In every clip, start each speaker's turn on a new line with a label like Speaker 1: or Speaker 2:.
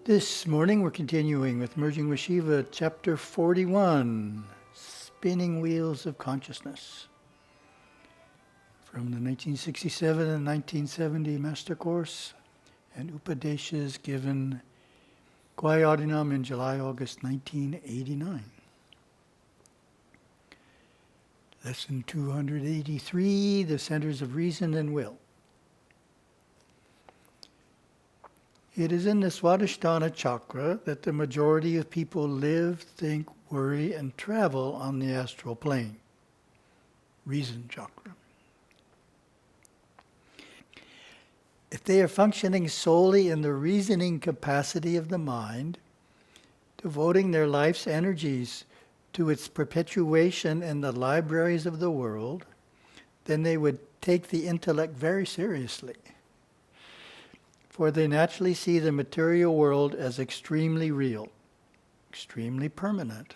Speaker 1: This morning we're continuing with Merging with Śiva, Chapter 41, Spinning Wheels of Consciousness. From the 1967 and 1970 Master Course and Upadeshas given Kauai Adinam in July-August 1989. Lesson 283, The Centers of Reason and Will. It is in the svādhishṭhāna chakra that the majority of people live, think, worry, and travel on the astral plane. Reason chakra. If they are functioning solely in the reasoning capacity of the mind, devoting their life's energies to its perpetuation in the libraries of the world, then they would take the intellect very seriously. For they naturally see the material world as extremely real, extremely permanent.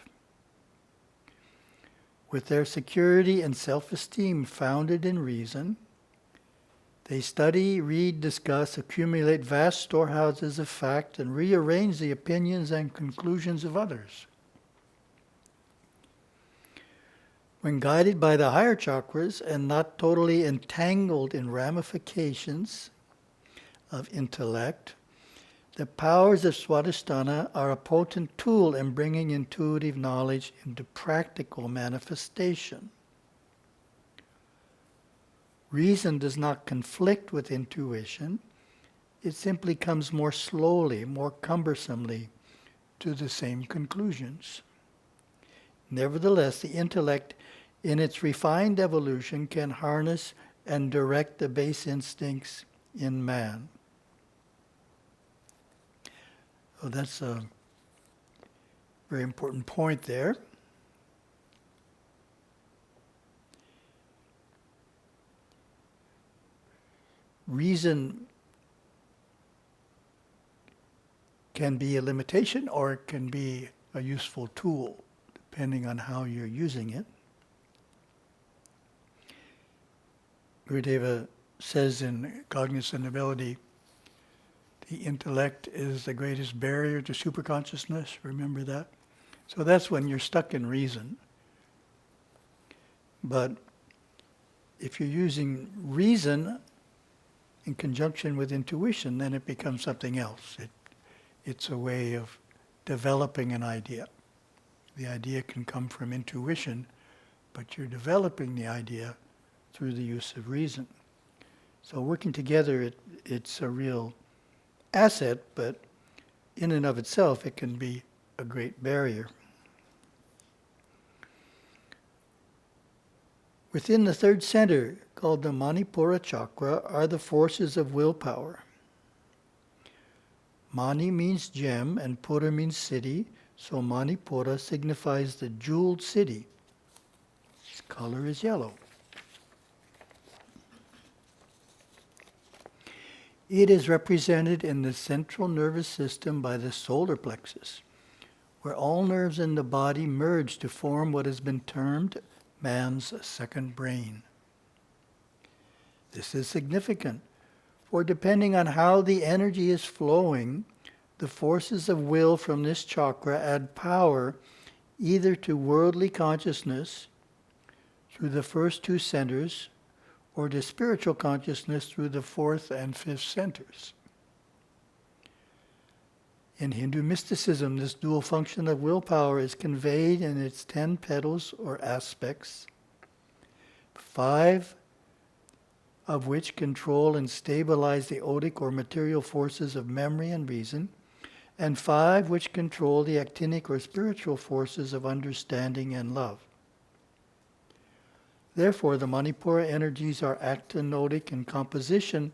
Speaker 1: With their security and self-esteem founded in reason, they study, read, discuss, accumulate vast storehouses of fact, and rearrange the opinions and conclusions of others. When guided by the higher chakras and not totally entangled in ramifications of intellect, the powers of svādhishṭhāna are a potent tool in bringing intuitive knowledge into practical manifestation. Reason does not conflict with intuition. It simply comes more slowly, more cumbersomely, to the same conclusions. Nevertheless, the intellect, in its refined evolution, can harness and direct the base instincts in man. So that's a very important point there. Reason can be a limitation or it can be a useful tool, depending on how you're using it. Gurudeva says in Cognizant Ability, the intellect is the greatest barrier to superconsciousness. Remember that? So that's when you're stuck in reason. But if you're using reason in conjunction with intuition, then it becomes something else. It's a way of developing an idea. The idea can come from intuition, but you're developing the idea through the use of reason. So working together, it's a real asset, but in and of itself, it can be a great barrier. Within the third center, called the Manipura chakra, are the forces of willpower. Mani means gem and Pura means city, so Manipura signifies the jeweled city. Its color is yellow. It is represented in the central nervous system by the solar plexus, where all nerves in the body merge to form what has been termed man's second brain. This is significant, for depending on how the energy is flowing, the forces of will from this chakra add power either to worldly consciousness through the first two centers, or to spiritual consciousness through the fourth and fifth centers. In Hindu mysticism, this dual function of willpower is conveyed in its 10 petals or aspects, 5 of which control and stabilize the odic or material forces of memory and reason, and 5 which control the actinic or spiritual forces of understanding and love. Therefore, the Manipura energies are actinodic in composition,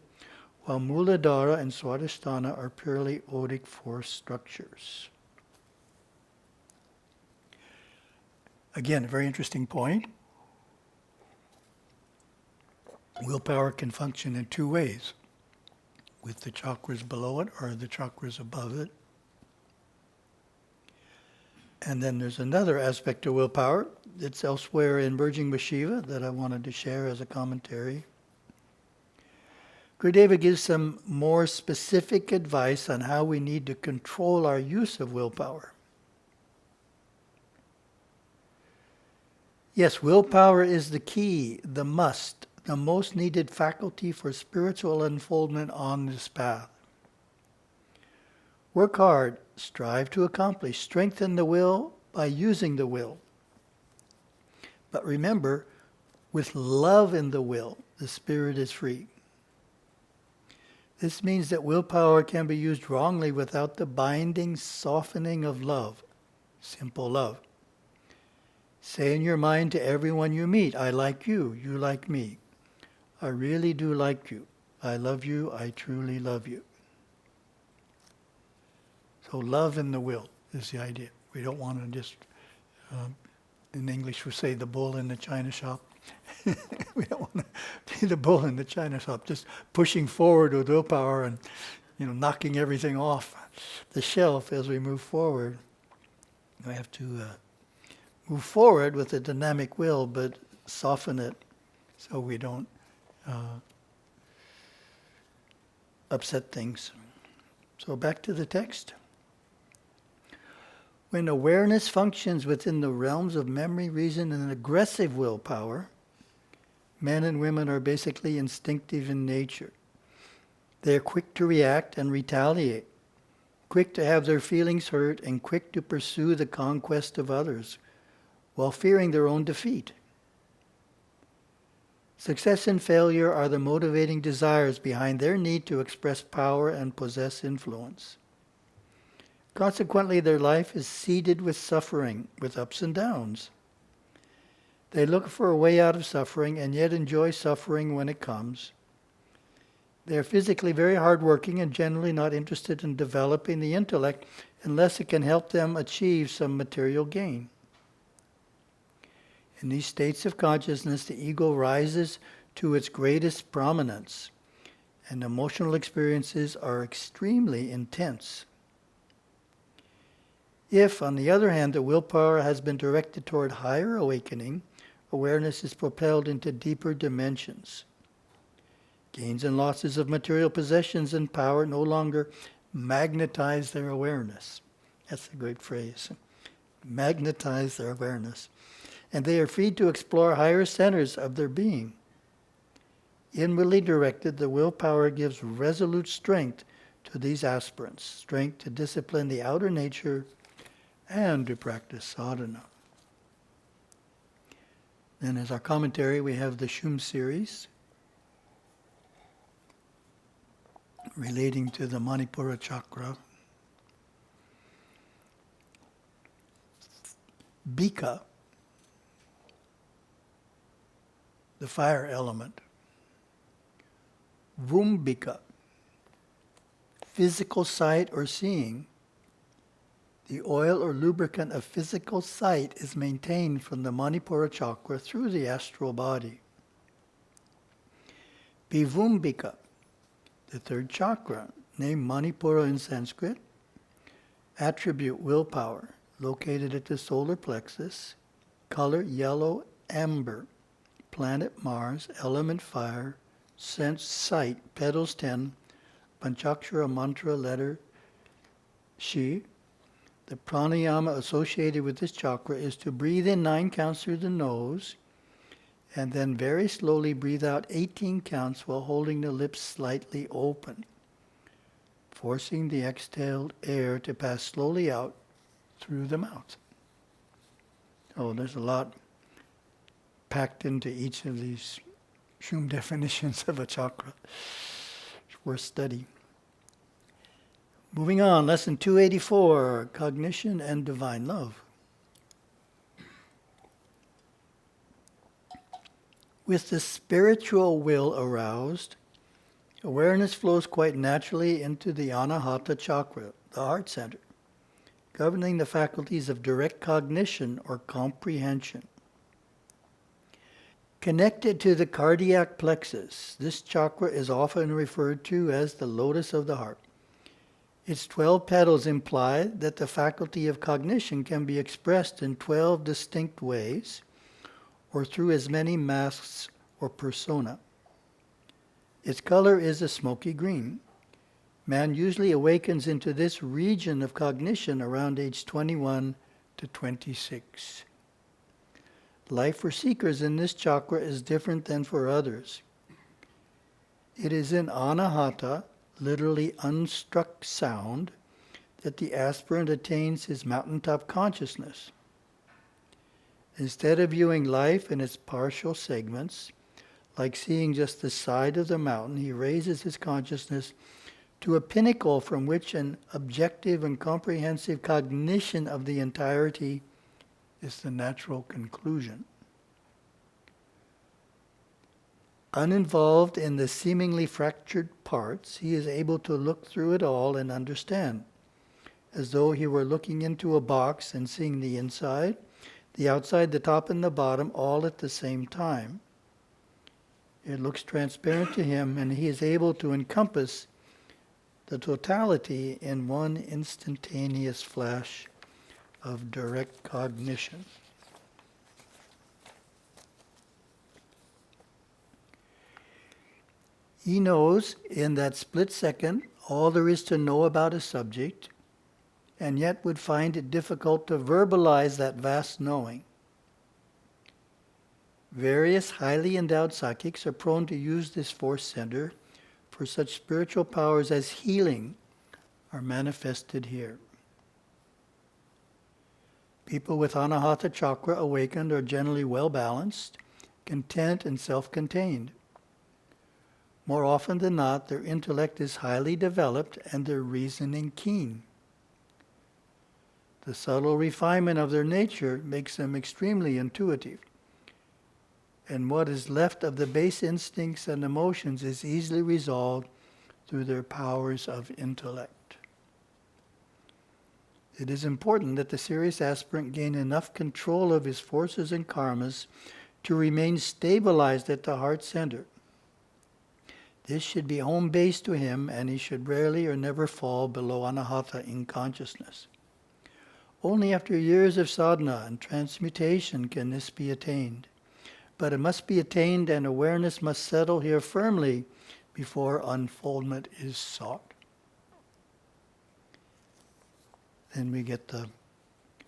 Speaker 1: while Muladhara and svādhishṭhāna are purely odic force structures. Again, a very interesting point. Willpower can function in two ways, with the chakras below it or the chakras above it. And then there's another aspect of willpower that's elsewhere in Merging with Śiva that I wanted to share as a commentary. Gurudeva gives some more specific advice on how we need to control our use of willpower. Yes, willpower is the key, the must, the most needed faculty for spiritual unfoldment on this path. Work hard, strive to accomplish, strengthen the will by using the will. But remember, with love in the will, the spirit is free. This means that willpower can be used wrongly without the binding, softening of love, simple love. Say in your mind to everyone you meet, I like you, you like me. I really do like you. I love you, I truly love you. So love in the will is the idea. We don't want to just, in English we say the bull in the china shop. We don't want to be the bull in the china shop, just pushing forward with willpower and knocking everything off the shelf as we move forward. We have to move forward with a dynamic will, but soften it so we don't upset things. So back to the text. When awareness functions within the realms of memory, reason, and aggressive willpower, men and women are basically instinctive in nature. They are quick to react and retaliate, quick to have their feelings hurt, and quick to pursue the conquest of others, while fearing their own defeat. Success and failure are the motivating desires behind their need to express power and possess influence. Consequently, their life is seeded with suffering, with ups and downs. They look for a way out of suffering and yet enjoy suffering when it comes. They are physically very hardworking and generally not interested in developing the intellect unless it can help them achieve some material gain. In these states of consciousness, the ego rises to its greatest prominence, and emotional experiences are extremely intense. If, on the other hand, the willpower has been directed toward higher awakening, awareness is propelled into deeper dimensions. Gains and losses of material possessions and power no longer magnetize their awareness. That's a great phrase. Magnetize their awareness. And they are free to explore higher centers of their being. Inwardly directed, the willpower gives resolute strength to these aspirants, strength to discipline the outer nature and to practice sadhana. Then as our commentary, we have the Shum series relating to the Manipura chakra. Bika, the fire element. Vumbika, physical sight or seeing. The oil or lubricant of physical sight is maintained from the Manipura chakra through the astral body. Bivumbika, the third chakra, named Manipura in Sanskrit, attribute willpower, located at the solar plexus, color yellow amber, planet Mars, element fire, sense sight, petals 10, Panchakshara mantra letter Shi. The pranayama associated with this chakra is to breathe in 9 counts through the nose and then very slowly breathe out 18 counts while holding the lips slightly open, forcing the exhaled air to pass slowly out through the mouth. Oh, there's a lot packed into each of these Shum definitions of a chakra. It's worth study. Moving on, lesson 284, cognition and divine love. With the spiritual will aroused, awareness flows quite naturally into the Anahata chakra, the heart center, governing the faculties of direct cognition or comprehension. Connected to the cardiac plexus, this chakra is often referred to as the lotus of the heart. Its 12 petals imply that the faculty of cognition can be expressed in 12 distinct ways, or through as many masks or persona. Its color is a smoky green. Man usually awakens into this region of cognition around age 21 to 26. Life for seekers in this chakra is different than for others. It is in Anahata, literally unstruck sound, that the aspirant attains his mountaintop consciousness. Instead of viewing life in its partial segments, like seeing just the side of the mountain, he raises his consciousness to a pinnacle from which an objective and comprehensive cognition of the entirety is the natural conclusion. Uninvolved in the seemingly fractured parts, he is able to look through it all and understand, as though he were looking into a box and seeing the inside, the outside, the top and the bottom, all at the same time. It looks transparent to him, and he is able to encompass the totality in one instantaneous flash of direct cognition. He knows in that split second all there is to know about a subject, and yet would find it difficult to verbalize that vast knowing. Various highly endowed psychics are prone to use this force center for such spiritual powers as healing are manifested here. People with Anahata chakra awakened are generally well-balanced, content, and self-contained. More often than not, their intellect is highly developed and their reasoning keen. The subtle refinement of their nature makes them extremely intuitive, and what is left of the base instincts and emotions is easily resolved through their powers of intellect. It is important that the serious aspirant gain enough control of his forces and karmas to remain stabilized at the heart center. This should be home base to him, and he should rarely or never fall below Anahata in consciousness. Only after years of sadhana and transmutation can this be attained. But it must be attained, and awareness must settle here firmly before unfoldment is sought. Then we get the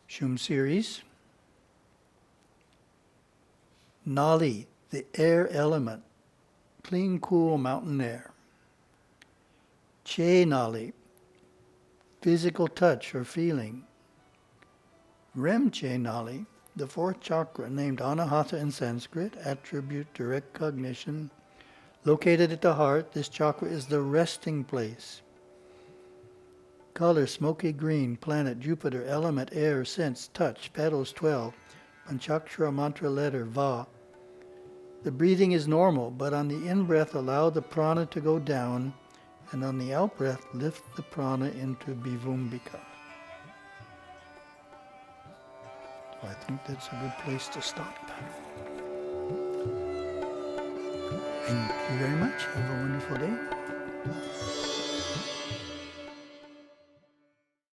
Speaker 1: Shum series. Nali, the air element, clean, cool mountain air. Che Nali, physical touch or feeling. Rem Che Nali, the fourth chakra, named Anahata in Sanskrit, attribute direct cognition. Located at the heart, this chakra is the resting place. Color, smoky green, planet, Jupiter, element, air, sense, touch, petals 12, Panchakshara mantra letter, Va. The breathing is normal, but on the in-breath allow the prana to go down, and on the out-breath lift the prana into Bivumbika. I think that's a good place to stop. Thank you very much. Have a wonderful day.